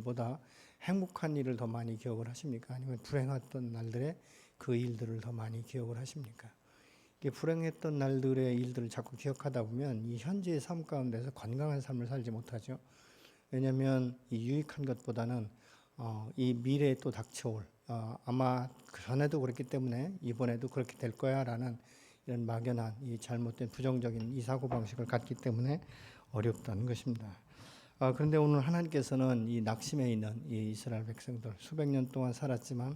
일들보다 행복한 일을 더 많이 기억을 하십니까? 아니면 불행했던 날들의 그 일들을 더 많이 기억을 하십니까? 이게 불행했던 날들의 일들을 자꾸 기억하다 보면 이 현재의 삶 가운데서 건강한 삶을 살지 못하죠. 왜냐하면 이 유익한 것보다는 이 미래에 또 닥쳐올 아마 전에도 그랬기 때문에 이번에도 그렇게 될 거야라는 이런 막연한 이 잘못된 부정적인 이 사고 방식을 갖기 때문에 어렵다는 것입니다. 그런데 오늘 하나님께서는 이 낙심해 있는 이 이스라엘 백성들 수백 년 동안 살았지만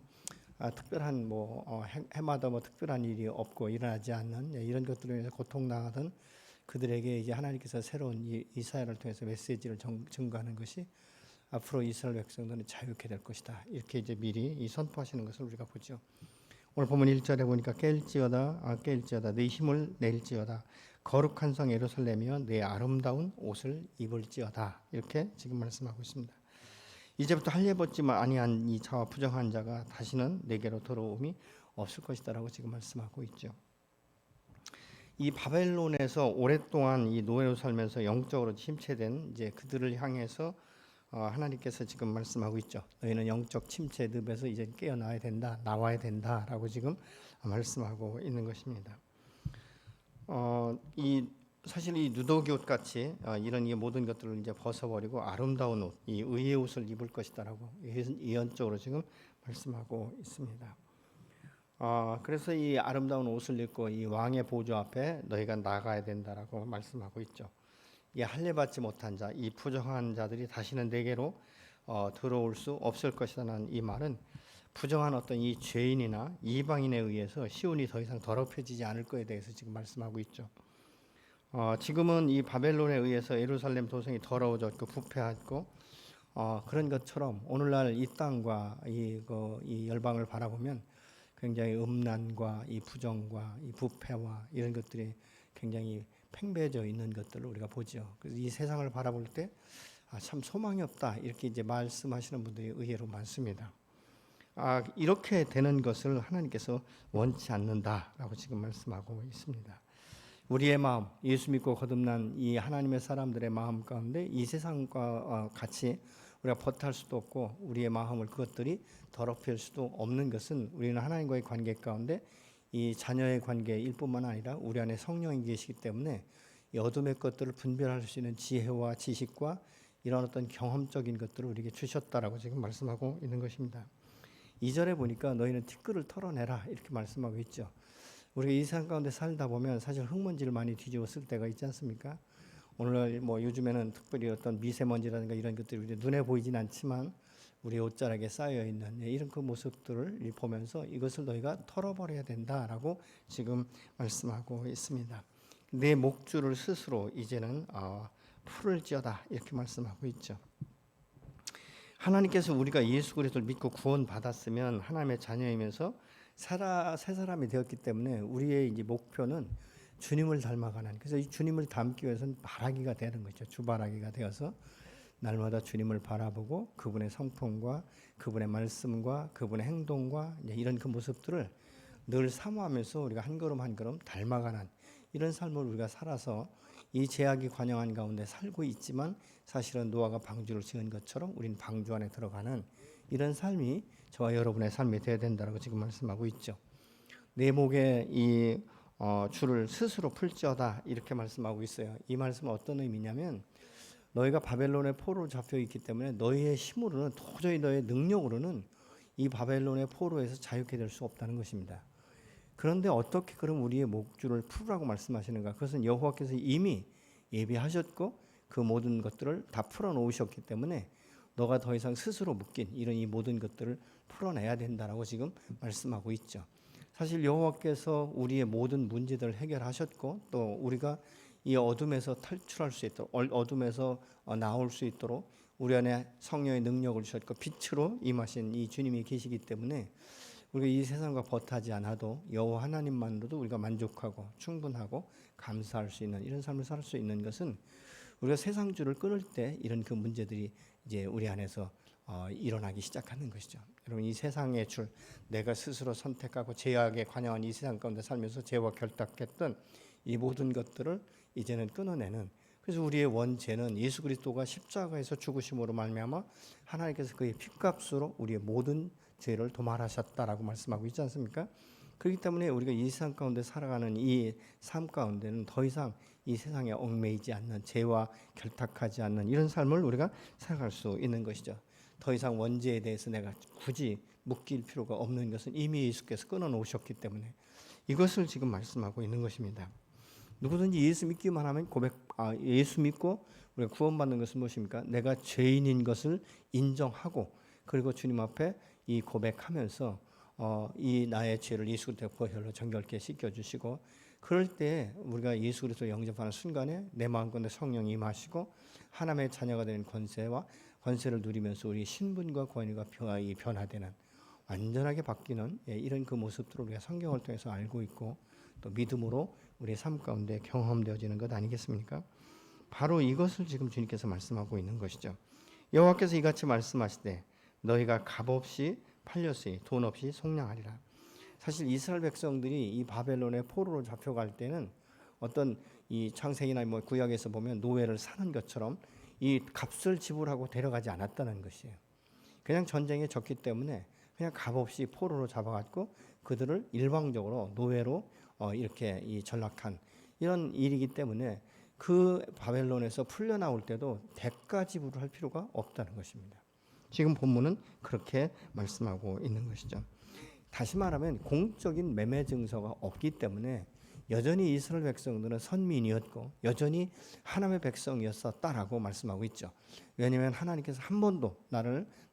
특별한 해마다 특별한 일이 없고 일어나지 않는 이런 것들로 인해서 고통당하던 그들에게 이제 하나님께서 새로운 이사야를 통해서 메시지를 증거하는 것이 앞으로 이스라엘 백성들은 자유케 될 것이다. 이렇게 이제 미리 선포하시는 것을 우리가 보죠. 오늘 보면 1절에 보니까 깰지어다 네 힘을 낼지어다 거룩한 성 예루살렘이여 내 아름다운 옷을 입을지어다 이렇게 지금 말씀하고 있습니다. 이제부터 할례받지만 아니한 이 자와 부정한 자가 다시는 내게로 돌아옴이 없을 것이다라고 지금 말씀하고 있죠. 이 바벨론에서 오랫동안 이 노예로 살면서 영적으로 침체된 이제 그들을 향해서 하나님께서 지금 말씀하고 있죠. 너희는 영적 침체 늪에서 이제 깨어나야 된다, 나와야 된다라고 지금 말씀하고 있는 것입니다. 사실 이 누더기 옷 같이 이런 이 모든 것들을 이제 벗어버리고 아름다운 옷, 이 의의 옷을 입을 것이다라고 예언적으로 지금 말씀하고 있습니다. 그래서 이 아름다운 옷을 입고 이 왕의 보좌 앞에 너희가 나가야 된다라고 말씀하고 있죠. 이 할례받지 못한 자, 이 부정한 자들이 다시는 내게로 들어올 수 없을 것이라는 이 말은 부정한 어떤 이 죄인이나 이방인에 의해서 시온이 더 이상 더럽혀지지 않을 것에 대해서 지금 말씀하고 있죠. 지금은 이 바벨론에 의해서 예루살렘 도성이 더러워졌고 부패했고 그런 것처럼 오늘날 이 땅과 이 열방을 바라보면 굉장히 음란과 이 부정과 이 부패와 이런 것들이 굉장히 팽배해져 있는 것들을 우리가 보죠. 그래서 이 세상을 바라볼 때 참 소망이 없다 이렇게 이제 말씀하시는 분들이 의외로 많습니다. 이렇게 되는 것을 하나님께서 원치 않는다라고 지금 말씀하고 있습니다. 우리의 마음, 예수 믿고 거듭난 이 하나님의 사람들의 마음 가운데 이 세상과 같이 우리가 버탈 수도 없고 우리의 마음을 그것들이 더럽힐 수도 없는 것은 우리는 하나님과의 관계 가운데 이 자녀의 관계일 뿐만 아니라 우리 안에 성령이 계시기 때문에 이 어둠의 것들을 분별할 수 있는 지혜와 지식과 이런 어떤 경험적인 것들을 우리에게 주셨다라고 지금 말씀하고 있는 것입니다. 2절에 보니까 너희는 티끌을 털어내라 이렇게 말씀하고 있죠. 우리가 이 세상 가운데 살다 보면 사실 흙먼지를 많이 뒤집어 쓸 때가 있지 않습니까? 오늘날 요즘에는 특별히 어떤 미세먼지라든가 이런 것들이 우리 눈에 보이진 않지만 우리 옷자락에 쌓여 있는 이런 그 모습들을 보면서 이것을 너희가 털어버려야 된다라고 지금 말씀하고 있습니다. 내 목줄을 스스로 이제는 풀을지어다 이렇게 말씀하고 있죠. 하나님께서 우리가 예수 그리스도를 믿고 구원받았으면 하나님의 자녀이면서 새 사람이 되었기 때문에 우리의 이제 목표는 주님을 닮아가는, 그래서 이 주님을 닮기 위해서는 바라기가 되는 거죠. 주바라기가 되어서 날마다 주님을 바라보고 그분의 성품과 그분의 말씀과 그분의 행동과 이런 그 모습들을 늘 사모하면서 우리가 한 걸음 한 걸음 닮아가는 이런 삶을 우리가 살아서 이 제약이 관영한 가운데 살고 있지만 사실은 노아가 방주를 지은 것처럼 우리는 방주 안에 들어가는 이런 삶이 저와 여러분의 삶이 되어야 된다고 지금 말씀하고 있죠. 내 목에 이 줄을 스스로 풀지어다 이렇게 말씀하고 있어요. 이 말씀은 어떤 의미냐면 너희가 바벨론의 포로로 잡혀 있기 때문에 너희의 힘으로는 도저히 너희의 능력으로는 이 바벨론의 포로에서 자유케 될 수 없다는 것입니다. 그런데 어떻게 그럼 우리의 목줄을 풀으라고 말씀하시는가? 그것은 여호와께서 이미 예비하셨고 그 모든 것들을 다 풀어놓으셨기 때문에 너가 더 이상 스스로 묶인 이런 이 모든 것들을 풀어내야 된다라고 지금 말씀하고 있죠. 사실 여호와께서 우리의 모든 문제들을 해결하셨고 또 우리가 이 어둠에서 탈출할 수 있도록 어둠에서 나올 수 있도록 우리 안에 성령의 능력을 주셨고 빛으로 임하신 이 주님이 계시기 때문에 우리가 이 세상과 버타지 않아도 여호와 하나님만으로도 우리가 만족하고 충분하고 감사할 수 있는 이런 삶을 살 수 있는 것은 우리가 세상 줄을 끊을 때 이런 그 문제들이 이제 우리 안에서 일어나기 시작하는 것이죠. 여러분 이 세상의 줄, 내가 스스로 선택하고 죄악에 관영한 이 세상 가운데 살면서 죄와 결탁했던 이 모든 것들을 이제는 끊어내는 그래서 우리의 원죄는 예수 그리스도가 십자가에서 죽으심으로 말미암아 하나님께서 그의 피값으로 우리의 모든 죄를 도말하셨다라고 말씀하고 있지 않습니까? 그렇기 때문에 우리가 이 세상 가운데 살아가는 이 삶 가운데는 더 이상 이 세상에 얽매이지 않는, 죄와 결탁하지 않는 이런 삶을 우리가 살아갈 수 있는 것이죠. 더 이상 원죄에 대해서 내가 굳이 묶일 필요가 없는 것은 이미 예수께서 끊어놓으셨기 때문에 이것을 지금 말씀하고 있는 것입니다. 누구든지 예수 믿기만 하면 예수 믿고 우리가 구원받는 것은 무엇입니까? 내가 죄인인 것을 인정하고, 그리고 주님 앞에 이 고백하면서 이 나의 죄를 예수 그리스도의 보혈로 정결케 씻겨주시고, 그럴 때 우리가 예수 그리스도 영접하는 순간에 내 마음 가운데 성령이 임하시고 하나님의 자녀가 되는 권세를 누리면서 우리 신분과 권위가 변화되는, 완전하게 바뀌는 이런 그 모습들을 우리가 성경을 통해서 알고 있고 또 믿음으로 우리의 삶 가운데 경험되어지는 것 아니겠습니까? 바로 이것을 지금 주님께서 말씀하고 있는 것이죠. 여호와께서 이같이 말씀하시되 너희가 값없이 팔렸으니 돈 없이 속량하리라. 사실 이스라엘 백성들이 이 바벨론의 포로로 잡혀갈 때는 어떤 이 창세기나 구약에서 보면 노예를 사는 것처럼 이 값을 지불하고 데려가지 않았다는 것이에요. 그냥 전쟁에 졌기 때문에 그냥 값없이 포로로 잡아갔고 그들을 일방적으로 노예로 이렇게 이 전락한 이런 일이기 때문에 그 바벨론에서 풀려나올 때도 대가 지불을 할 필요가 없다는 것입니다. 지금 본문은 그렇게 말씀하고 있는 것이죠. 다시 말하면 공적인 매매 증서가 없기 때문에 여전히 이스라엘 백성들은 선민이었고 여전히 하나님의 백성이었었다라고 말씀하고 있죠. 왜냐하면 하나님께서 한 번도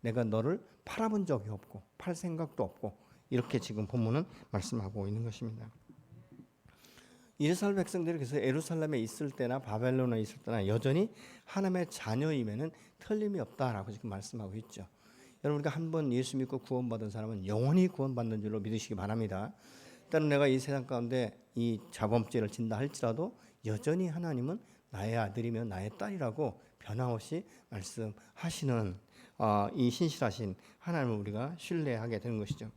내가 너를 팔아본 적이 없고 팔 생각도 없고 이렇게 지금 본문은 말씀하고 있는 것입니다. 이스라엘 백성들이 그래서 예루살렘에 있을 때나 바벨론에 있을 때나 여전히 하나님의 자녀임에는 틀림이 없다라고 지금 말씀하고 있죠. 여러분, 우리가 한 번 예수 믿고 구원받은 사람은 영원히 구원받는 줄로 믿으시기 바랍니다. 일단 내가 이 세상 가운데 이 자범죄를 진다 할지라도 여전히 하나님은 나의 아들이며 나의 딸이라고 변함없이 말씀하시는 이 신실하신 하나님을 우리가 신뢰하게 되는 것이죠.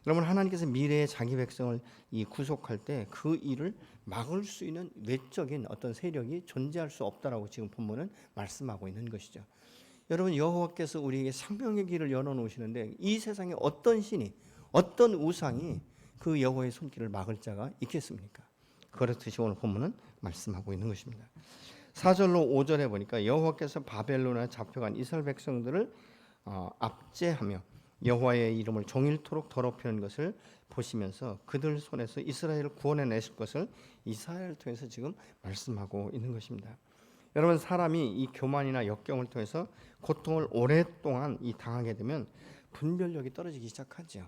여러분, 하나님께서 미래의 자기 백성을 구속할 때 그 일을 막을 수 있는 외적인 어떤 세력이 존재할 수 없다라고 지금 본문은 말씀하고 있는 것이죠. 여러분, 여호와께서 우리에게 생명의 길을 열어놓으시는데 이 세상에 어떤 신이, 어떤 우상이 그 여호와의 손길을 막을 자가 있겠습니까? 그렇듯이 오늘 본문은 말씀하고 있는 것입니다. 4절로 5절에 보니까 여호와께서 바벨론에 잡혀간 이스라엘 백성들을 압제하며 여호와의 이름을 종일토록 더럽히는 것을 보시면서 그들 손에서 이스라엘을 구원해내실 것을 이사야를 통해서 지금 말씀하고 있는 것입니다. 여러분, 사람이 이 교만이나 역경을 통해서 고통을 오랫동안 당하게 되면 분별력이 떨어지기 시작하죠.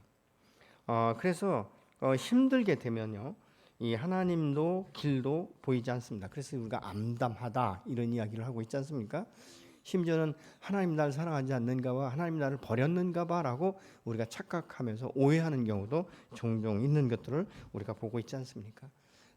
그래서 힘들게 되면요, 이 하나님도 길도 보이지 않습니다. 그래서 우리가 암담하다 이런 이야기를 하고 있지 않습니까? 심지어는 하나님 나를 사랑하지 않는가봐, 하나님 나를 버렸는가봐라고 우리가 착각하면서 오해하는 경우도 종종 있는 것들을 우리가 보고 있지 않습니까?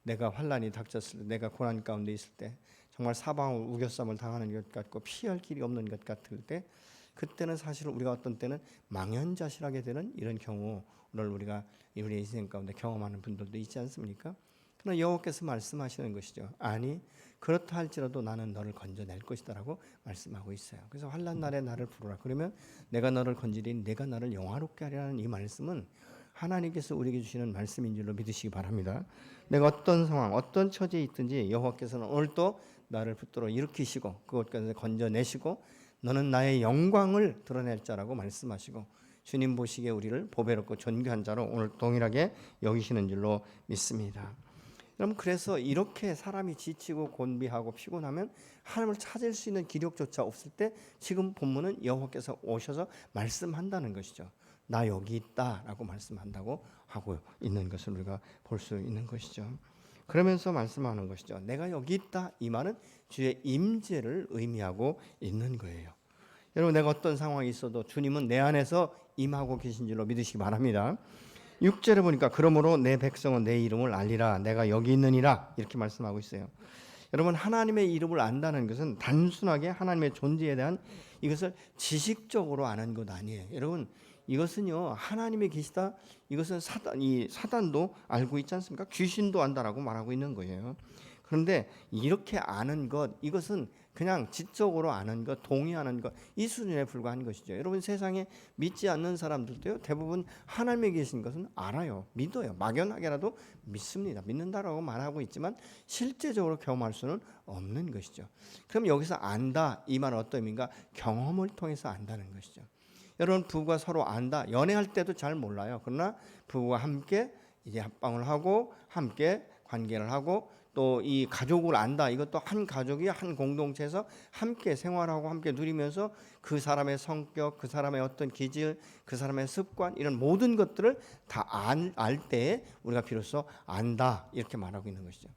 내가 환난이 닥쳤을 때, 내가 고난 가운데 있을 때, 정말 사방을 우겨쌈을 당하는 것 같고 피할 길이 없는 것 같을 때, 그때는 사실 우리가 어떤 때는 망연자실하게 되는 이런 경우를 우리가 우리 인생 가운데 경험하는 분들도 있지 않습니까? 그러나 여호와께서 말씀하시는 것이죠. 아니, 그렇다 할지라도 나는 너를 건져낼 것이다라고 말씀하고 있어요. 그래서 환난 날에 나를 부르라. 그러면 내가 너를 건지리니 내가 나를 영화롭게 하리라는 이 말씀은 하나님께서 우리에게 주시는 말씀인 줄로 믿으시기 바랍니다. 내가 어떤 상황, 어떤 처지에 있든지 여호와께서는 오늘도 나를 붙들어 일으키시고 그것까지 건져내시고 너는 나의 영광을 드러낼 자라고 말씀하시고 주님 보시기에 우리를 보배롭고 존귀한 자로 오늘 동일하게 여기시는 줄로 믿습니다. 여러분, 그래서 이렇게 사람이 지치고 곤비하고 피곤하면 하나님을 찾을 수 있는 기력조차 없을 때 지금 본문은 여호와께서 오셔서 말씀한다는 것이죠. 나 여기 있다라고 말씀한다고 하고 있는 것을 우리가 볼 수 있는 것이죠. 그러면서 말씀하는 것이죠. 내가 여기 있다, 이 말은 주의 임재를 의미하고 있는 거예요. 여러분, 내가 어떤 상황이 있어도 주님은 내 안에서 임하고 계신 줄로 믿으시기 바랍니다. 6절에 보니까 그러므로 내 백성은 내 이름을 알리라, 내가 여기 있느니라, 이렇게 말씀하고 있어요. 여러분, 하나님의 이름을 안다는 것은 단순하게 하나님의 존재에 대한 이것을 지식적으로 아는 것 아니에요. 여러분, 이것은요, 하나님이 계시다, 이것은 사단도 알고 있지 않습니까? 귀신도 안다라고 말하고 있는 거예요. 그런데 이렇게 아는 것, 이것은 그냥 지적으로 아는 것, 동의하는 것, 이 수준에 불과한 것이죠. 여러분, 세상에 믿지 않는 사람들도요, 대부분 하나님에 계신 것은 알아요. 믿어요. 막연하게라도 믿습니다. 믿는다라고 말하고 있지만 실제적으로 경험할 수는 없는 것이죠. 그럼 여기서 안다, 이 말은 어떤 의미인가? 경험을 통해서 안다는 것이죠. 여러분, 부부가 서로 안다, 연애할 때도 잘 몰라요. 그러나 부부가 함께 이제 합방을 하고 함께 관계를 하고 또 이 가족을 안다, 이것도 한 가족이 한 공동체에서 함께 생활하고 함께 누리면서 그 사람의 성격, 그 사람의 어떤 기질, 그 사람의 습관, 이런 모든 것들을 다 알 때에 우리가 비로소 안다, 이렇게 말하고 있는 것이죠.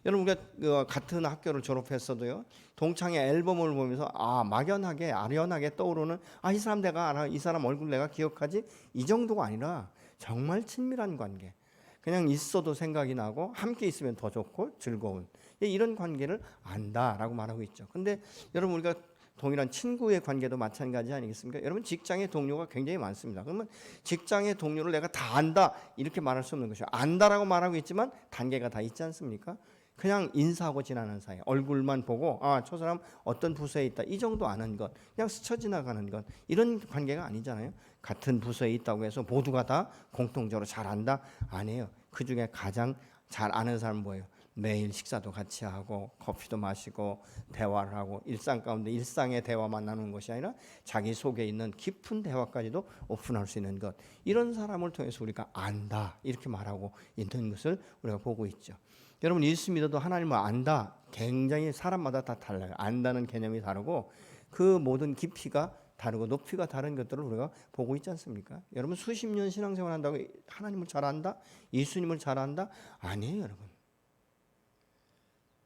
여러분, 우리가 같은 학교를 졸업했어도요, 동창의 앨범을 보면서 막연하게 아련하게 떠오르는 이 사람 내가 알아, 이 사람 얼굴 내가 기억하지, 이 정도가 아니라 정말 친밀한 관계, 그냥 있어도 생각이 나고 함께 있으면 더 좋고 즐거운 이런 관계를 안다라고 말하고 있죠. 근데 여러분, 우리가 동일한 친구의 관계도 마찬가지 아니겠습니까? 여러분, 직장의 동료가 굉장히 많습니다. 그러면 직장의 동료를 내가 다 안다, 이렇게 말할 수 없는 것이죠. 안다라고 말하고 있지만 단계가 다 있지 않습니까? 그냥 인사하고 지나는 사이, 얼굴만 보고 저 사람 어떤 부서에 있다, 이 정도 아는 것, 그냥 스쳐 지나가는 것, 이런 관계가 아니잖아요. 같은 부서에 있다고 해서 모두가 다 공통적으로 잘 안다? 아니에요. 그 중에 가장 잘 아는 사람은 뭐예요? 매일 식사도 같이 하고 커피도 마시고 대화를 하고 일상 가운데 일상의 대화만 나누는 것이 아니라 자기 속에 있는 깊은 대화까지도 오픈할 수 있는 것, 이런 사람을 통해서 우리가 안다, 이렇게 말하고 있는 것을 우리가 보고 있죠. 여러분, 예수 믿어도 하나님을 안다, 굉장히 사람마다 다 달라요. 안다는 개념이 다르고 그 모든 깊이가 다르고 높이가 다른 것들을 우리가 보고 있지 않습니까? 여러분, 수십 년 신앙생활 한다고 하나님을 잘 안다? 예수님을 잘 안다? 아니에요, 여러분.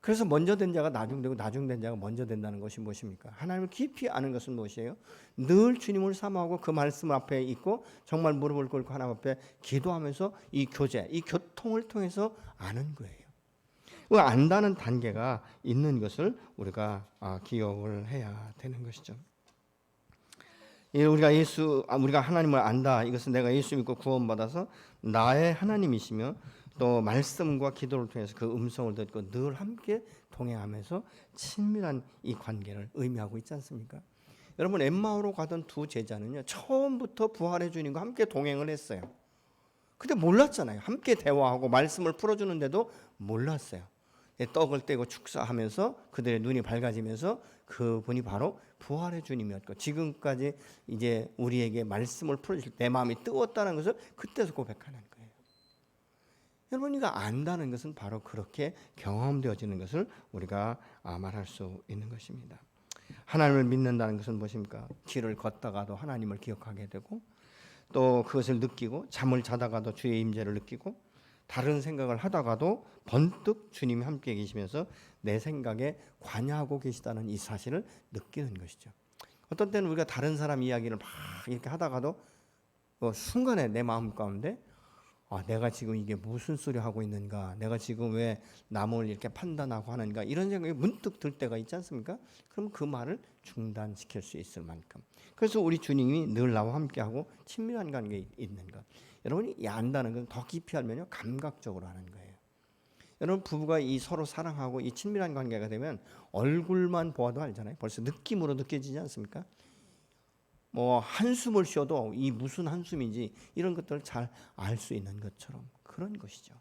그래서 먼저 된 자가 나중되고 나중된 자가 먼저 된다는 것이 무엇입니까? 하나님을 깊이 아는 것은 무엇이에요? 늘 주님을 사모하고 그 말씀 앞에 있고 정말 무릎을 꿇고 하나님 앞에 기도하면서 이 교제, 이 교통을 통해서 아는 거예요. 그 안다는 단계가 있는 것을 우리가 기억을 해야 되는 것이죠. 우리가 하나님을 안다, 이것은 내가 예수 믿고 구원받아서 나의 하나님이시며 또 말씀과 기도를 통해서 그 음성을 듣고 늘 함께 동행하면서 친밀한 이 관계를 의미하고 있지 않습니까? 여러분, 엠마오로 가던 두 제자는요, 처음부터 부활의 주님과 함께 동행을 했어요. 근데 몰랐잖아요. 함께 대화하고 말씀을 풀어주는데도 몰랐어요. 떡을 떼고 축사하면서 그들의 눈이 밝아지면서 그분이 바로 부활의 주님이었고, 지금까지 이제 우리에게 말씀을 풀어주실 내 마음이 뜨겁다는 것을 그때서 고백하는 거예요. 여러분, 이거 안다는 것은 바로 그렇게 경험되어지는 것을 우리가 말할 수 있는 것입니다. 하나님을 믿는다는 것은 무엇입니까? 길을 걷다가도 하나님을 기억하게 되고, 또 그것을 느끼고, 잠을 자다가도 주의 임재를 느끼고, 다른 생각을 하다가도 번뜩 주님이 함께 계시면서 내 생각에 관여하고 계시다는 이 사실을 느끼는 것이죠. 어떤 때는 우리가 다른 사람 이야기를 막 이렇게 하다가도 순간에 내 마음 가운데 내가 지금 이게 무슨 소리 하고 있는가, 내가 지금 왜 남을 이렇게 판단하고 하는가, 이런 생각이 문득 들 때가 있지 않습니까? 그럼 그 말을 중단시킬 수 있을 만큼, 그래서 우리 주님이 늘 나와 함께하고 친밀한 관계에 있는 것, 여러분이 안다는 건 더 깊이 알면요, 감각적으로 하는 거예요. 여러분, 부부가 이 서로 사랑하고 이 친밀한 관계가 되면 얼굴만 보아도 알잖아요. 벌써 느낌으로 느껴지지 않습니까? 한숨을 쉬어도 이 무슨 한숨인지 이런 것들을 잘 알 수 있는 것처럼 그런 것이죠.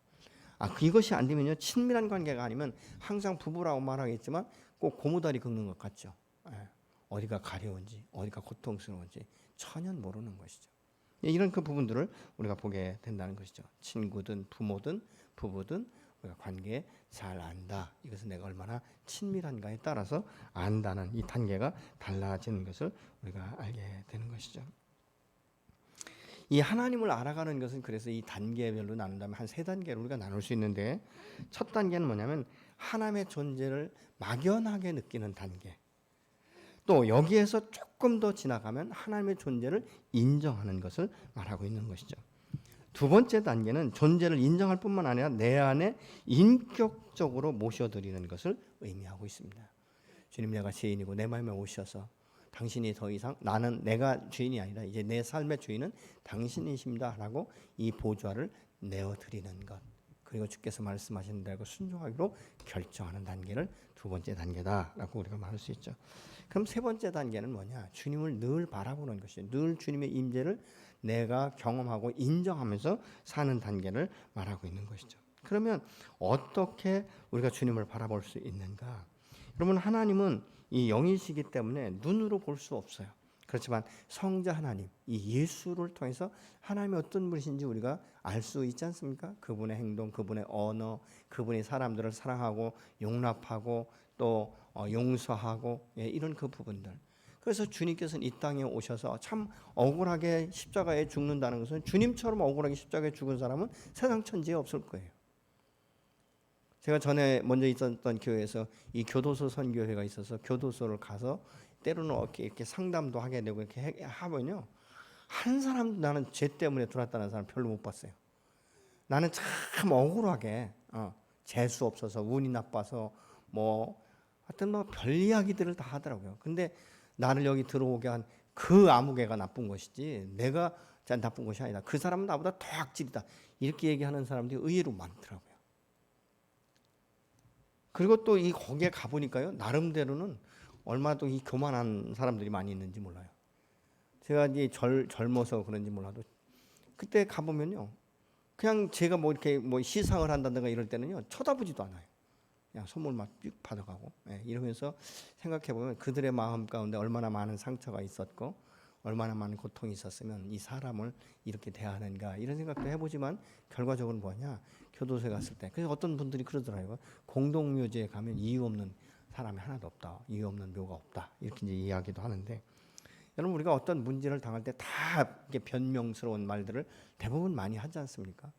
이것이 안 되면요, 친밀한 관계가 아니면 항상 부부라고 말하겠지만 꼭 고무다리 긁는 것 같죠. 어디가 가려운지, 어디가 고통스러운지 전혀 모르는 것이죠. 이런 그 부분들을 우리가 보게 된다는 것이죠. 친구든 부모든 부부든 우리가 관계 잘 안다, 이것은 내가 얼마나 친밀한가에 따라서 안다는 이 단계가 달라지는 것을 우리가 알게 되는 것이죠. 이 하나님을 알아가는 것은 그래서 이 단계별로 나눈다면 한 세 단계로 우리가 나눌 수 있는데, 첫 단계는 뭐냐면 하나님의 존재를 막연하게 느끼는 단계, 또 여기에서 조금 더 지나가면 하나님의 존재를 인정하는 것을 말하고 있는 것이죠. 두 번째 단계는 존재를 인정할 뿐만 아니라 내 안에 인격적으로 모셔드리는 것을 의미하고 있습니다. 주님, 내가 죄인이고 내 마음에 오셔서 당신이 더 이상, 나는 내가 주인이 아니라 이제 내 삶의 주인은 당신이십니다 라고 이 보좌를 내어드리는 것, 그리고 주께서 말씀하신 대로 순종하기로 결정하는 단계를 두 번째 단계다라고 우리가 말할 수 있죠. 그럼 세 번째 단계는 뭐냐? 주님을 늘 바라보는 것이에요. 늘 주님의 임재를 내가 경험하고 인정하면서 사는 단계를 말하고 있는 것이죠. 그러면 어떻게 우리가 주님을 바라볼 수 있는가? 여러분, 하나님은 이 영이시기 때문에 눈으로 볼 수 없어요. 그렇지만 성자 하나님, 이 예수를 통해서 하나님이 어떤 분이신지 우리가 알 수 있지 않습니까? 그분의 행동, 그분의 언어, 그분이 사람들을 사랑하고 용납하고 또 용서하고, 이런 그 부분들. 그래서 주님께서는 이 땅에 오셔서 참 억울하게 십자가에 죽는다는 것은, 주님처럼 억울하게 십자가에 죽은 사람은 세상 천지에 없을 거예요. 제가 전에 먼저 있었던 교회에서 이 교도소 선교회가 있어서 교도소를 가서 때로는 이렇게 상담도 하게 되고 이렇게 하면요, 한 사람도 나는 죄 때문에 들어왔다는 사람 별로 못 봤어요. 나는 참 억울하게 재수 없어서, 운이 나빠서, 하여튼 별 이야기들을 다 하더라고요. 근데 나를 여기 들어오게 한 그 아무개가 나쁜 것이지 내가 나쁜 것이 아니다. 그 사람은 나보다 더 악질이다. 이렇게 얘기하는 사람들이 의외로 많더라고요. 그리고 또 거기에 가보니까요, 나름대로는 얼마나 이 교만한 사람들이 많이 있는지 몰라요. 제가 이제 젊어서 그런지 몰라도 그때 가보면요, 그냥 제가 이렇게 시상을 한다든가 이럴 때는요, 쳐다보지도 않아요. 그냥 선물만 쭉 받아가고, 이러면서 생각해보면 그들의 마음 가운데 얼마나 많은 상처가 있었고 얼마나 많은 고통이 있었으면 이 사람을 이렇게 대하는가, 이런 생각도 해보지만 결과적으로 뭐냐, 교도소에 갔을 때 그래서 어떤 분들이 그러더라고요. 공동묘지에 가면 이유 없는 사람이 하나도 없다, 이유 없는 묘가 없다, 이렇게 이제 이야기도 하는데, 여러분, 우리가 어떤 문제를 당할 때 다 변명스러운 말들을 대부분 많이 하지 않습니까?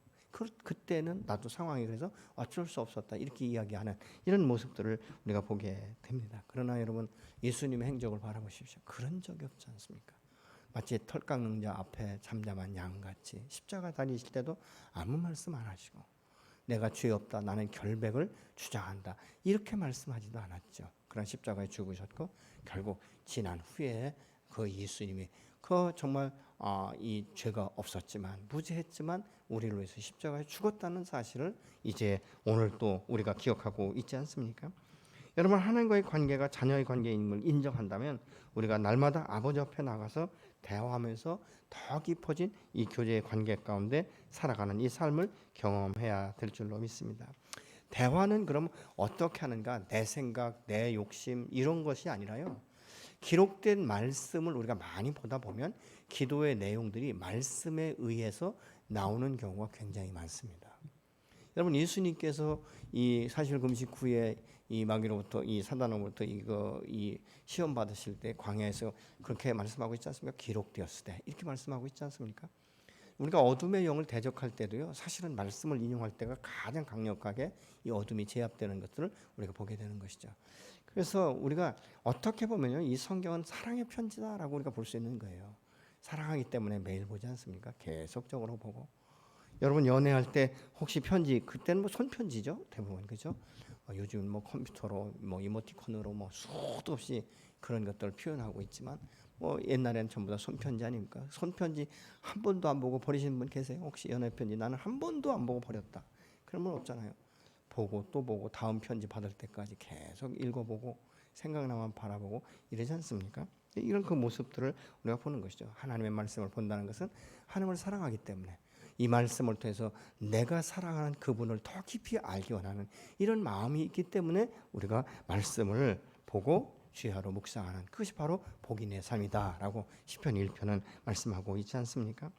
그때는 나도 상황이 그래서 어쩔 수 없었다, 이렇게 이야기하는 이런 모습들을 우리가 보게 됩니다. 그러나 여러분, 예수님의 행적을 바라보십시오. 그런 적이 없지 않습니까? 마치 털 깎는 자 앞에 잠잠한 양같이 십자가 다니실 때도 아무 말씀 안 하시고, 내가 죄 없다, 나는 결백을 주장한다, 이렇게 말씀하지도 않았죠. 그런 십자가에 죽으셨고, 결국 지난 후에 그 예수님이 정말 이 죄가 없었지만 무죄했지만 우리를 위해서 십자가에 죽었다는 사실을 이제 오늘 또 우리가 기억하고 있지 않습니까? 여러분, 하나님과의 관계가 자녀의 관계임을 인정한다면 우리가 날마다 아버지 앞에 나가서 대화하면서 더 깊어진 이 교제의 관계 가운데 살아가는 이 삶을 경험해야 될 줄로 믿습니다. 대화는 그럼 어떻게 하는가? 내 생각, 내 욕심 이런 것이 아니라요, 기록된 말씀을 우리가 많이 보다 보면 기도의 내용들이 말씀에 의해서 나오는 경우가 굉장히 많습니다. 여러분, 예수님께서 이 사실 금식 후에 이 마귀로부터, 이 사단으로부터 이 시험 받으실 때 광야에서 그렇게 말씀하고 있지 않습니까? 기록되었으되, 이렇게 말씀하고 있지 않습니까? 우리가 어둠의 영을 대적할 때도요, 사실은 말씀을 인용할 때가 가장 강력하게 이 어둠이 제압되는 것들을 우리가 보게 되는 것이죠. 그래서 우리가 어떻게 보면요, 이 성경은 사랑의 편지다라고 우리가 볼 수 있는 거예요. 사랑하기 때문에 매일 보지 않습니까? 계속적으로 보고. 여러분, 연애할 때 혹시 편지, 그때는 손편지죠, 대부분, 그죠? 요즘 컴퓨터로 이모티콘으로 수도 없이 그런 것들을 표현하고 있지만, 옛날에는 전부 다 손편지 아닙니까? 손편지 한 번도 안 보고 버리시는 분 계세요? 혹시 연애 편지 나는 한 번도 안 보고 버렸다, 그런 분 없잖아요. 보고 또 보고 다음 편지 받을 때까지 계속 읽어보고 생각나만 바라보고 이러지 않습니까? 이런 그 모습들을 우리가 보는 것이죠. 하나님의 말씀을 본다는 것은 하나님을 사랑하기 때문에 이 말씀을 통해서 내가 사랑하는 그분을 더 깊이 알기 원하는 이런 마음이 있기 때문에 우리가 말씀을 보고 주야로 묵상하는, 그것이 바로 복인의 삶이다라고 시편 1편은 말씀하고 있지 않습니까?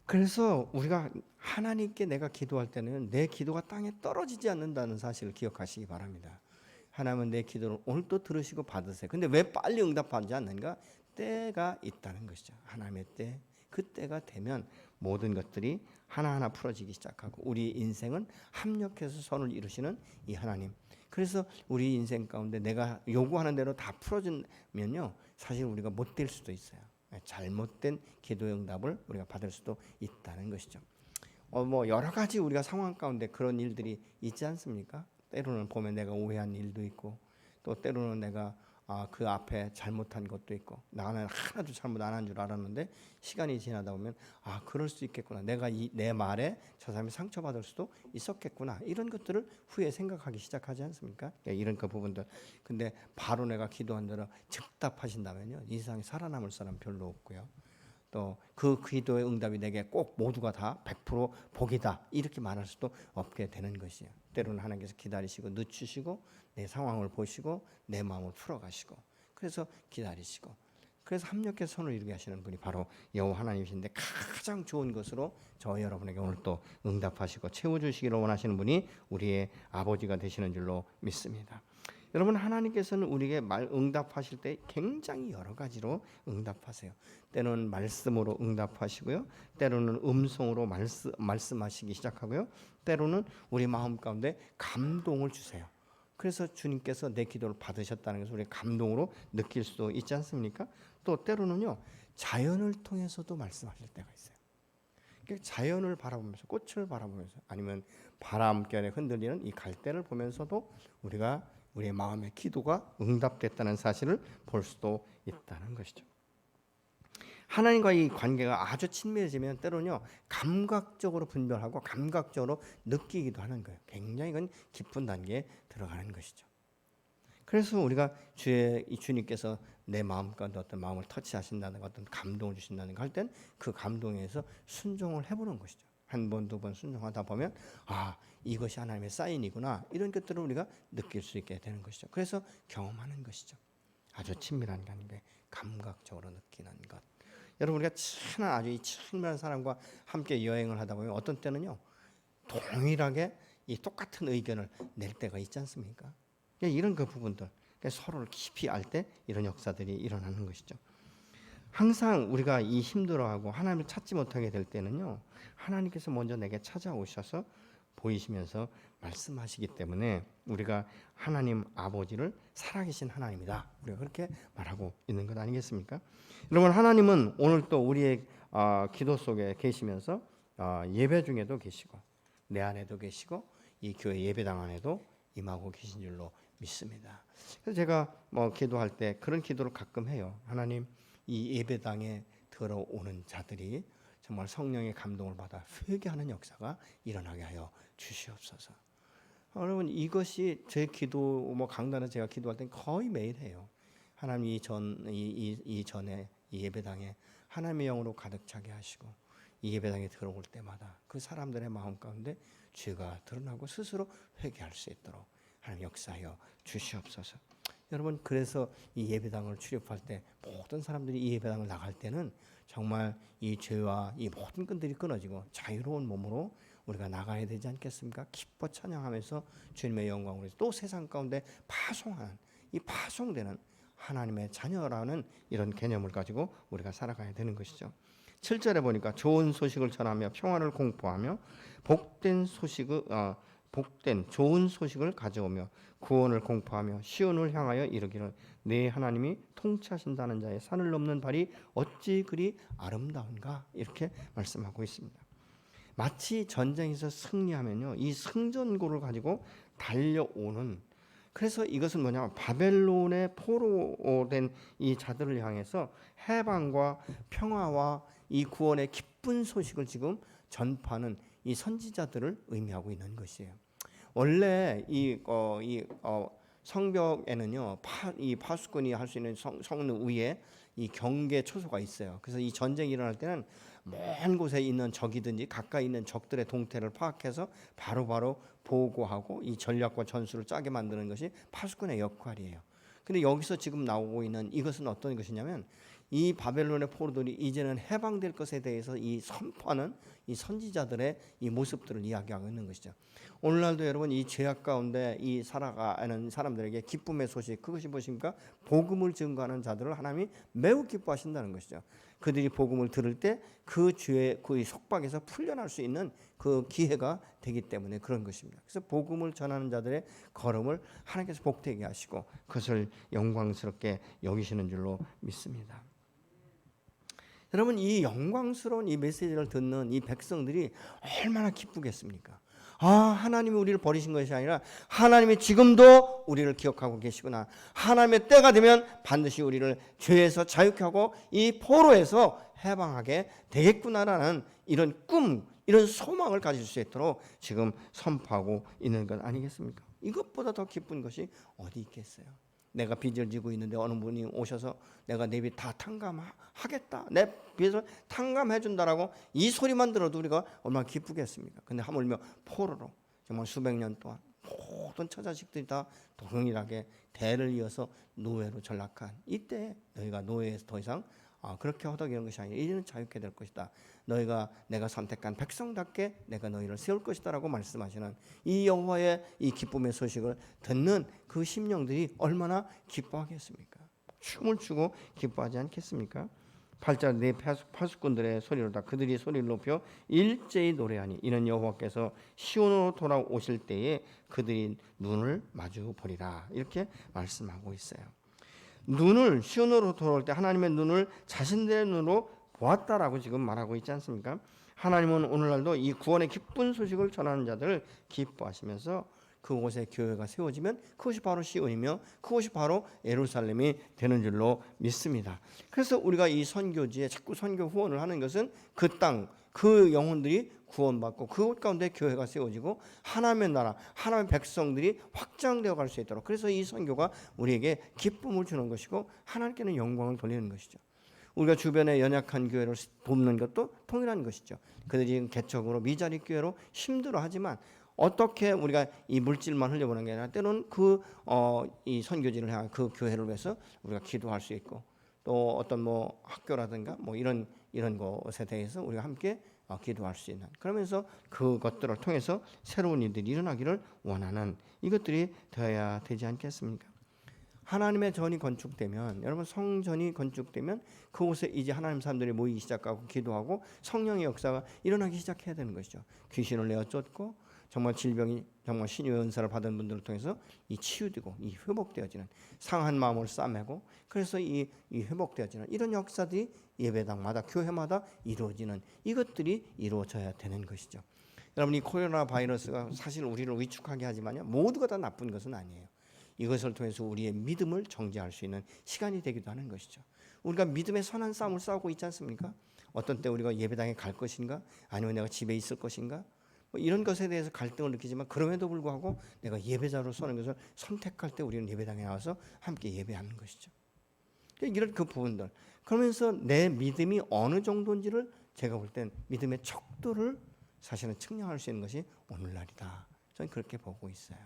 그래서 우리가 하나님께 내가 기도할 때는 내 기도가 땅에 떨어지지 않는다는 사실을 기억하시기 바랍니다. 하나님은 내 기도를 오늘 또 들으시고 받으세요. 근데 왜 빨리 응답하지 않는가? 때가 있다는 것이죠. 하나님의 때, 그 때가 되면 모든 것들이 하나하나 풀어지기 시작하고 우리 인생은 합력해서 선을 이루시는 이 하나님. 그래서 우리 인생 가운데 내가 요구하는 대로 다 풀어지면요, 사실 우리가 못 될 수도 있어요. 잘못된 기도의 응답을 우리가 받을 수도 있다는 것이죠. 여러 가지 우리가 상황 가운데 그런 일들이 있지 않습니까? 때로는 보면 내가 오해한 일도 있고, 또 때로는 내가 그 앞에 잘못한 것도 있고 나는 하나도 잘못 안 한 줄 알았는데 시간이 지나다 보면 그럴 수 있겠구나. 내가 내 말에 저 사람이 상처받을 수도 있었겠구나. 이런 것들을 후에 생각하기 시작하지 않습니까? 이런 그 부분들. 근데 바로 내가 기도한 대로 즉답하신다면요, 이 세상에 살아남을 사람 별로 없고요. 또 그 기도의 응답이 내게 꼭 모두가 다 100% 복이다 이렇게 말할 수도 없게 되는 것이에요. 때로는 하나님께서 기다리시고 늦추시고 내 상황을 보시고 내 마음을 풀어가시고 그래서 기다리시고 그래서 합력해서 선을 이루게 하시는 분이 바로 여호와 하나님이신데 가장 좋은 것으로 저와 여러분에게 오늘 또 응답하시고 채워주시기를 원하시는 분이 우리의 아버지가 되시는 줄로 믿습니다. 여러분, 하나님께서는 우리에게 응답하실 때 굉장히 여러 가지로 응답하세요. 때로는 말씀으로 응답하시고요, 때로는 음성으로 말씀하시기 시작하고요, 때로는 우리 마음 가운데 감동을 주세요. 그래서 주님께서 내 기도를 받으셨다는 것을 우리 감동으로 느낄 수도 있지 않습니까? 또 때로는요, 자연을 통해서도 말씀하실 때가 있어요. 그러니까 자연을 바라보면서, 꽃을 바라보면서, 아니면 바람결에 흔들리는 이 갈대를 보면서도 우리가 우리의 마음의 기도가 응답됐다는 사실을 볼 수도 있다는 것이죠. 하나님과 이 관계가 아주 친밀해지면 때로는요, 감각적으로 분별하고 감각적으로 느끼기도 하는 거예요. 굉장히 이건 깊은 단계에 들어가는 것이죠. 그래서 우리가 주님께서 내 마음 가운데 어떤 마음을 터치하신다든가 어떤 감동을 주신다든가 할 땐 그 감동에서 순종을 해보는 것이죠. 한 번, 두 번 순종하다 보면 이것이 하나님의 사인이구나, 이런 것들을 우리가 느낄 수 있게 되는 것이죠. 그래서 경험하는 것이죠. 아주 친밀한 관계, 감각적으로 느끼는 것. 여러분, 우리가 친한 아주 친밀한 사람과 함께 여행을 하다 보면 어떤 때는요, 동일하게 이 똑같은 의견을 낼 때가 있지 않습니까? 이런 그 부분들, 서로를 깊이 알 때 이런 역사들이 일어나는 것이죠. 항상 우리가 이 힘들어하고 하나님을 찾지 못하게 될 때는요, 하나님께서 먼저 내게 찾아오셔서 보이시면서 말씀하시기 때문에 우리가 하나님 아버지를 살아계신 하나님이다, 우리가 그렇게 말하고 있는 것 아니겠습니까? 여러분, 하나님은 오늘 또 우리의 기도 속에 계시면서 예배 중에도 계시고 내 안에도 계시고 이 교회 예배당 안에도 임하고 계신 줄로 믿습니다. 그래서 제가 기도할 때 그런 기도를 가끔 해요. 하나님, 이 예배당에 들어오는 자들이 정말 성령의 감동을 받아 회개하는 역사가 일어나게 하여 주시옵소서. 여러분, 이것이 제 기도, 강단에서 제가 기도할 때 거의 매일 해요. 하나님, 이 전에 이 예배당에 하나님의 영으로 가득 차게 하시고 이 예배당에 들어올 때마다 그 사람들의 마음 가운데 죄가 드러나고 스스로 회개할 수 있도록 하나님 역사하여 주시옵소서. 여러분, 그래서 이 예배당을 출입할 때 모든 사람들이 이 예배당을 나갈 때는 정말 이 죄와 이 모든 끈들이 끊어지고 자유로운 몸으로 우리가 나가야 되지 않겠습니까? 기뻐 찬양하면서 주님의 영광으로 또 세상 가운데 파송하는, 이 파송되는 하나님의 자녀라는 이런 개념을 가지고 우리가 살아가야 되는 것이죠. 7절에 보니까 좋은 소식을 전하며 평화를 공포하며 복된 좋은 소식을 가져오며 구원을 공포하며 시온을 향하여 이르기를 내 하나님이 통치하신다는 자의 산을 넘는 발이 어찌 그리 아름다운가, 이렇게 말씀하고 있습니다. 마치 전쟁에서 승리하면요, 이 승전고를 가지고 달려오는, 그래서 이것은 뭐냐면 바벨론의 포로된 이 자들을 향해서 해방과 평화와 이 구원의 기쁜 소식을 지금 전파하는 이 선지자들을 의미하고 있는 것이에요. 원래 이 성벽에는요, 이 파수꾼이 할 수 있는 성능 위에 이 경계 초소가 있어요. 그래서 이 전쟁이 일어날 때는 먼 곳에 있는 적이든지 가까이 있는 적들의 동태를 파악해서 바로바로 보고하고 이 전략과 전술을 짜게 만드는 것이 파수꾼의 역할이에요. 근데 여기서 지금 나오고 있는 이것은 어떤 것이냐면, 이 바벨론의 포로들이 이제는 해방될 것에 대해서 이 선포하는 이 선지자들의 이 모습들을 이야기하고 있는 것이죠. 오늘날도 여러분, 이 죄악 가운데 이 살아가는 사람들에게 기쁨의 소식, 그것이 무엇입니까? 복음을 증거하는 자들을 하나님이 매우 기뻐하신다는 것이죠. 그들이 복음을 들을 때 그 죄의 그 속박에서 풀려날 수 있는 그 기회가 되기 때문에 그런 것입니다. 그래서 복음을 전하는 자들의 걸음을 하나님께서 복되게 하시고 그것을 영광스럽게 여기시는 줄로 믿습니다. 여러분, 이 영광스러운 이 메시지를 듣는 이 백성들이 얼마나 기쁘겠습니까? 하나님이 우리를 버리신 것이 아니라 하나님이 지금도 우리를 기억하고 계시구나. 하나님의 때가 되면 반드시 우리를 죄에서 자유케 하고 이 포로에서 해방하게 되겠구나라는 이런 꿈, 이런 소망을 가질 수 있도록 지금 선포하고 있는 것 아니겠습니까? 이것보다 더 기쁜 것이 어디 있겠어요? 내가 빚을 지고 있는데 어느 분이 오셔서 내가 내 빚 다 탕감하겠다, 내 빚을 탕감해 준다라고 이 소리만 들어도 우리가 얼마나 기쁘겠습니까? 근데 하물며 포로로 정말 수백 년 동안 모든 처자식들이 다 동일하게 대를 이어서 노예로 전락한 이때 너희가 노예에서 더 이상 그렇게 허덕이는 것이 아니라 이제는 자유케 될 것이다. 너희가 내가 선택한 백성답게 내가 너희를 세울 것이다 라고 말씀하시는 이 여호와의 이 기쁨의 소식을 듣는 그 심령들이 얼마나 기뻐하겠습니까? 춤을 추고 기뻐하지 않겠습니까? 8절 내 파수꾼들의 소리로다 그들이 소리를 높여 일제히 노래하니 이는 여호와께서 시온으로 돌아오실 때에 그들이 눈을 마주 보리라 이렇게 말씀하고 있어요. 눈을 시온으로 돌아올 때 하나님의 눈을 자신들의 눈으로 보았다라고 지금 말하고 있지 않습니까? 하나님은 오늘날도 이 구원의 기쁜 소식을 전하는 자들을 기뻐하시면서 그곳에 교회가 세워지면 그것이 바로 시온이며 그것이 바로 예루살렘이 되는 줄로 믿습니다. 그래서 우리가 이 선교지에 자꾸 선교 후원을 하는 것은 그 땅, 그 영혼들이 구원받고 그곳 가운데 교회가 세워지고 하나님의 나라, 하나님의 백성들이 확장되어 갈 수 있도록 그래서 이 선교가 우리에게 기쁨을 주는 것이고 하나님께는 영광을 돌리는 것이죠. 우리가 주변에 연약한 교회를 돕는 것도 통일한 것이죠. 그들이 개척으로 미자리 교회로 힘들어하지만 어떻게 우리가 이 물질만 흘려보는 게 아니라 때로는 이 선교지를 향한 그 교회를 위해서 우리가 기도할 수 있고 또 어떤 뭐 학교라든가 뭐 이런 것에 대해서 우리가 함께 기도할 수 있는 그러면서 그것들을 통해서 새로운 일들이 일어나기를 원하는 이것들이 되어야 되지 않겠습니까? 하나님의 전이 건축되면 여러분 성전이 건축되면 그곳에 이제 하나님 사람들이 모이기 시작하고 기도하고 성령의 역사가 일어나기 시작해야 되는 것이죠. 귀신을 내어 쫓고 정말 질병이 정말 신유의 은사를 받은 분들을 통해서 이 치유되고 이 회복되어지는 상한 마음을 싸매고 그래서 이 회복되어지는 이런 역사들이 예배당마다 교회마다 이루어지는 이것들이 이루어져야 되는 것이죠. 여러분 이 코로나 바이러스가 사실 우리를 위축하게 하지만요 모두가 다 나쁜 것은 아니에요. 이것을 통해서 우리의 믿음을 정지할 수 있는 시간이 되기도 하는 것이죠. 우리가 믿음의 선한 싸움을 싸우고 있지 않습니까? 어떤 때 우리가 예배당에 갈 것인가 아니면 내가 집에 있을 것인가 뭐 이런 것에 대해서 갈등을 느끼지만 그럼에도 불구하고 내가 예배자로 서는 것을 선택할 때 우리는 예배당에 나와서 함께 예배하는 것이죠. 이런 그 부분들 그러면서 내 믿음이 어느 정도인지를 제가 볼 땐 믿음의 척도를 사실은 측량할 수 있는 것이 오늘날이다. 저는 그렇게 보고 있어요.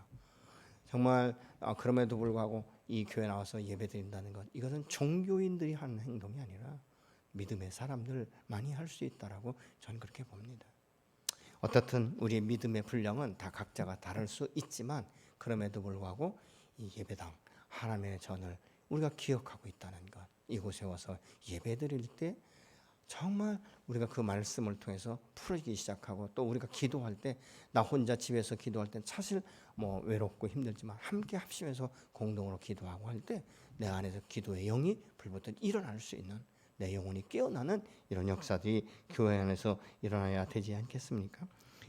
정말 그럼에도 불구하고 이 교회 나와서 예배드린다는 것 이것은 종교인들이 하는 행동이 아니라 믿음의 사람들만이 할 수 있다라고 저는 그렇게 봅니다. 어떻든 우리의 믿음의 분량은 다 각자가 다를 수 있지만 그럼에도 불구하고 이 예배당 하나님의 전을 우리가 기억하고 있다는 것 이곳에 와서 예배드릴 때 정말 우리가 그 말씀을 통해서 풀어지기 시작하고 또 우리가 기도할 때 나 혼자 집에서 기도할 때 사실 뭐 외롭고 힘들지만 함께 합심해서 공동으로 기도하고 할 때 내 안에서 기도의 영이 불붙어 일어날 수 있는 내 영혼이 깨어나는 이런 역사들이 교회 안에서 일어나야 되지 않겠습니까?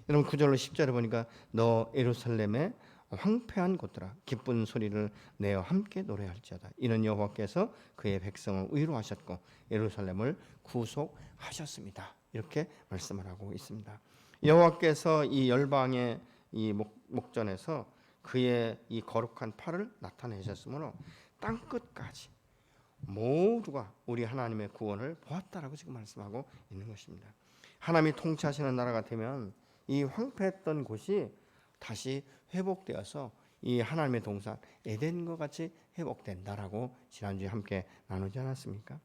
여러분 9절로 10절에 보니까 너 예루살렘의 황폐한 곳들아 기쁜 소리를 내어 함께 노래할지어다 이는 여호와께서 그의 백성을 위로하셨고 예루살렘을 구속하셨습니다. 이렇게 말씀을 하고 있습니다. 여호와께서 이 열방의 이 목전에서 그의 이 거룩한 팔을 나타내셨으므로 땅 끝까지 모두가 우리 하나님의 구원을 보았다라고 지금 말씀하고 있는 것입니다. 하나님이 통치하시는 나라가 되면 이 황폐했던 곳이 다시 회복되어서 이 하나님의 동산 에덴과 같이 회복된다라고 지난주에 함께 나누지 않았습니까?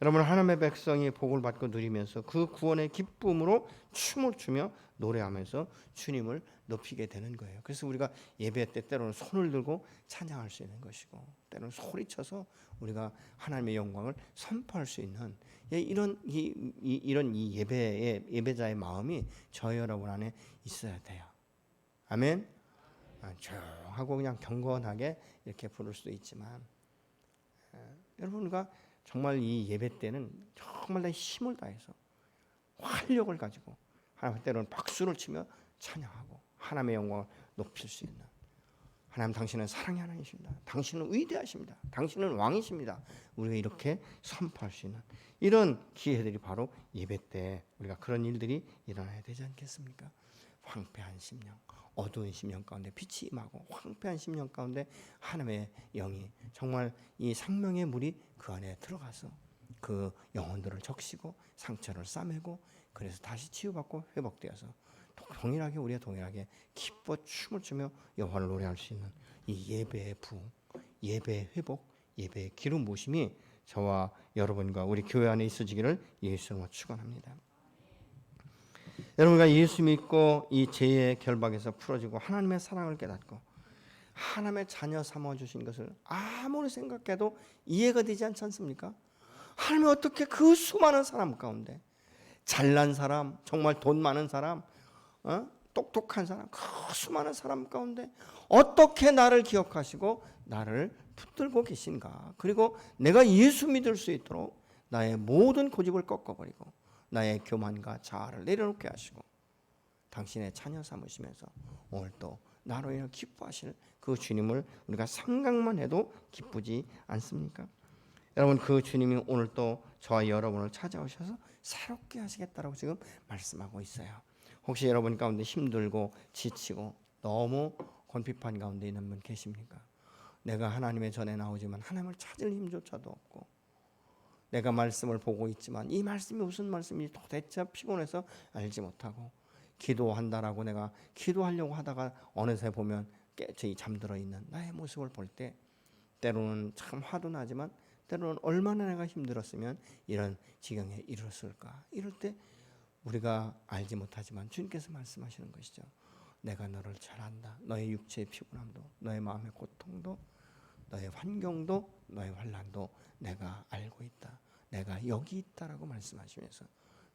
여러분 하나님의 백성이 복을 받고 누리면서 그 구원의 기쁨으로 춤을 추며 노래하면서 주님을 높이게 되는 거예요. 그래서 우리가 예배 때 때로는 손을 들고 찬양할 수 있는 것이고 때로는 소리쳐서 우리가 하나님의 영광을 선포할 수 있는 이런 이 예배자의 마음이 저희 여러분 안에 있어야 돼요. 아멘. 조용하고 그냥 경건하게 이렇게 부를 수도 있지만 여러분과 정말 이 예배 때는 정말 내 힘을 다해서 활력을 가지고 하나님 때로는 박수를 치며 찬양하고 하나님의 영광을 높일 수 있는, 하나님 당신은 사랑의 하나님이십니다. 당신은 위대하십니다. 당신은 왕이십니다. 우리가 이렇게 선포할 수 있는 이런 기회들이 바로 예배 때 우리가 그런 일들이 일어나야 되지 않겠습니까? 황폐한 심령, 어두운 심령 가운데 빛이 임하고 황폐한 심령 가운데 하나님의 영이 정말 이 생명의 물이 그 안에 들어가서 그 영혼들을 적시고 상처를 싸매고 그래서 다시 치유받고 회복되어서 동일하게 우리가 동일하게 기뻐 춤을 추며 여호와를 노래할 수 있는 이 예배의 부흥, 예배의 회복, 예배의 기름 부으심이 저와 여러분과 우리 교회 안에 있어지기를 예수님으로 축원합니다. 여러분과 예수 믿고 이 죄의 결박에서 풀어지고 하나님의 사랑을 깨닫고 하나님의 자녀 삼아주신 것을 아무리 생각해도 이해가 되지 않지 않습니까? 하나님이 어떻게 그 수많은 사람 가운데 잘난 사람, 정말 돈 많은 사람, 똑똑한 사람, 그 수많은 사람 가운데 어떻게 나를 기억하시고 나를 붙들고 계신가? 그리고 내가 예수 믿을 수 있도록 나의 모든 고집을 꺾어버리고 나의 교만과 자아를 내려놓게 하시고 당신의 자녀 삼으시면서 오늘 또 나로 인해 기뻐하실 그 주님을 우리가 생각만 해도 기쁘지 않습니까? 여러분, 그 주님이 오늘 또 저와 여러분을 찾아오셔서 새롭게 하시겠다라고 지금 말씀하고 있어요. 혹시 여러분 가운데 힘들고 지치고 너무 곤핍한 가운데 있는 분 계십니까? 내가 하나님의 전에 나오지만 하나님을 찾을 힘조차도 없고 내가 말씀을 보고 있지만 이 말씀이 무슨 말씀인지 도대체 피곤해서 알지 못하고 기도한다라고 내가 기도하려고 하다가 어느새 보면 깨지 잠들어 있는 나의 모습을 볼 때 때로는 참 화도 나지만 때로는 얼마나 내가 힘들었으면 이런 지경에 이르렀을까. 이럴 때 우리가 알지 못하지만 주님께서 말씀하시는 것이죠. 내가 너를 잘 안다. 너의 육체의 피곤함도 너의 마음의 고통도 너의 환경도 너의 환난도 내가 알고 있다. 내가 여기 있다라고 말씀하시면서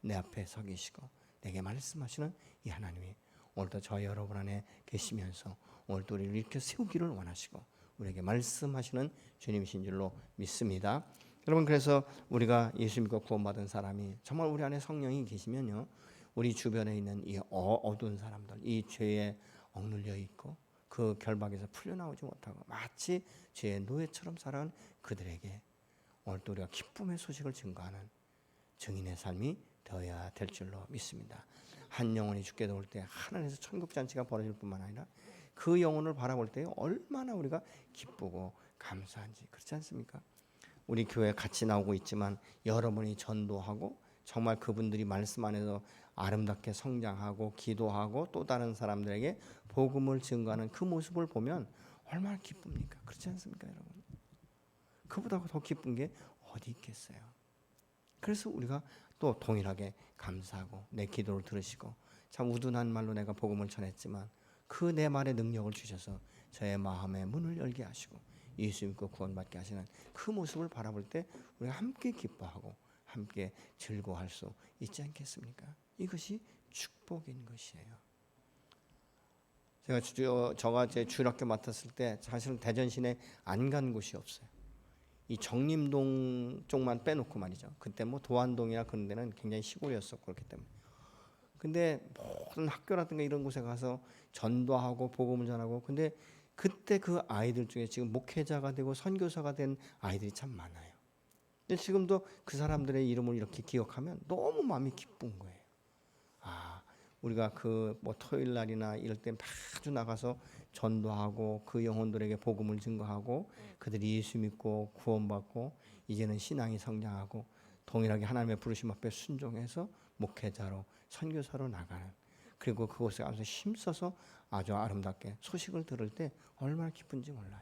내 앞에 서 계시고 내게 말씀하시는 이 하나님이 오늘도 저 여러분 안에 계시면서 오늘도 우리를 이렇게 세우기를 원하시고 우리에게 말씀하시는 주님이신 줄로 믿습니다. 여러분, 그래서 우리가 예수 믿고 구원받은 사람이 정말 우리 안에 성령이 계시면요, 우리 주변에 있는 이 어두운 사람들, 이 죄에 억눌려 있고 그 결박에서 풀려나오지 못하고 마치 죄의 노예처럼 살아간 그들에게 오늘 또 우리가 기쁨의 소식을 증거하는 증인의 삶이 되어야 될 줄로 믿습니다. 한 영혼이 죽게 되올 때 하늘에서 천국 잔치가 벌어질 뿐만 아니라 그 영혼을 바라볼 때 얼마나 우리가 기쁘고 감사한지, 그렇지 않습니까? 우리 교회 같이 나오고 있지만 여러분이 전도하고 정말 그분들이 말씀 안에서 아름답게 성장하고 기도하고 또 다른 사람들에게 복음을 증거하는 그 모습을 보면 얼마나 기쁩니까? 그렇지 않습니까, 여러분? 그보다 더 기쁜 게 어디 있겠어요? 그래서 우리가 또 동일하게 감사하고 내 기도를 들으시고 참 우둔한 말로 내가 복음을 전했지만 그 내 말에 능력을 주셔서 저의 마음의 문을 열게 하시고 예수 믿고 구원받게 하시는 그 모습을 바라볼 때 우리가 함께 기뻐하고 함께 즐거워할 수 있지 않겠습니까? 이것이 축복인 것이에요. 제가 제 주일학교 맡았을 때 사실은 대전 시내 안 간 곳이 없어요. 이 정림동 쪽만 빼놓고 말이죠. 그때 뭐 도안동이나 그런 데는 굉장히 시골이었었고 그렇기 때문에. 근데 모든 학교라든가 이런 곳에 가서 전도하고 복음을 전하고, 근데 그때 그 아이들 중에 지금 목회자가 되고 선교사가 된 아이들이 참 많아요. 근데 지금도 그 사람들의 이름을 이렇게 기억하면 너무 마음이 기쁜 거예요. 아, 우리가 그 뭐 토요일 날이나 이럴 때 자주 나가서 전도하고 그 영혼들에게 복음을 증거하고 그들이 예수 믿고 구원받고 이제는 신앙이 성장하고 동일하게 하나님의 부르심 앞에 순종해서 목회자로 선교사로 나가는, 그리고 그곳에 가서 힘써서 아주 아름답게 소식을 들을 때 얼마나 기쁜지 몰라요.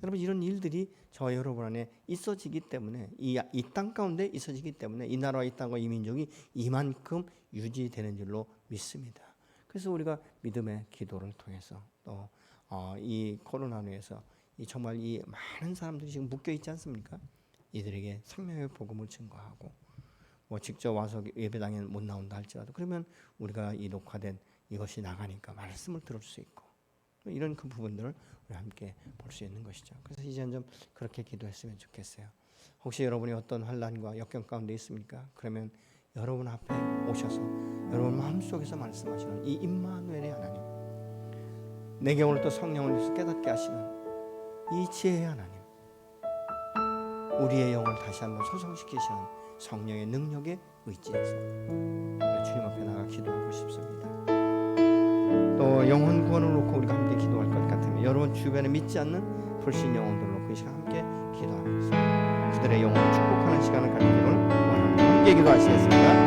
여러분, 이런 일들이 저 여러분 안에 있어지기 때문에 이 땅 가운데 있어지기 때문에 이 나라와 이 땅과 이 민족이 이만큼 유지되는 줄로 믿습니다. 그래서 우리가 믿음의 기도를 통해서 또 이 코로나로 인해서 정말 이 많은 사람들이 지금 묶여 있지 않습니까? 이들에게 생명의 복음을 증거하고 뭐 직접 와서 예배당에 못 나온다 할지라도 그러면 우리가 이 녹화된 이것이 나가니까 말씀을 들을 수 있고 이런 그 부분들을 우리 함께 볼 수 있는 것이죠. 그래서 이제는 좀 그렇게 기도했으면 좋겠어요. 혹시 여러분이 어떤 환난과 역경 가운데 있습니까? 그러면 여러분 앞에 오셔서 여러분 마음속에서 말씀하시는 이 임마누엘의 하나님, 내게 오늘 또 성령을 주셔서 깨닫게 하시는 이 지혜의 하나님, 우리의 영을 다시 한번 소성시키시는 성령의 능력에 의지해서 주님 앞에 나가 기도하고 싶습니다. 또 영혼 구원을 놓고 우리가 함께 기도할 것 같으면 여러분 주변에 믿지 않는 불신 영혼들을 놓고 이 시간 함께 기도하겠습니다. 그들의 영혼을 축복하는 시간을 갖기를 원합니다. 함께 기도하시겠습니다.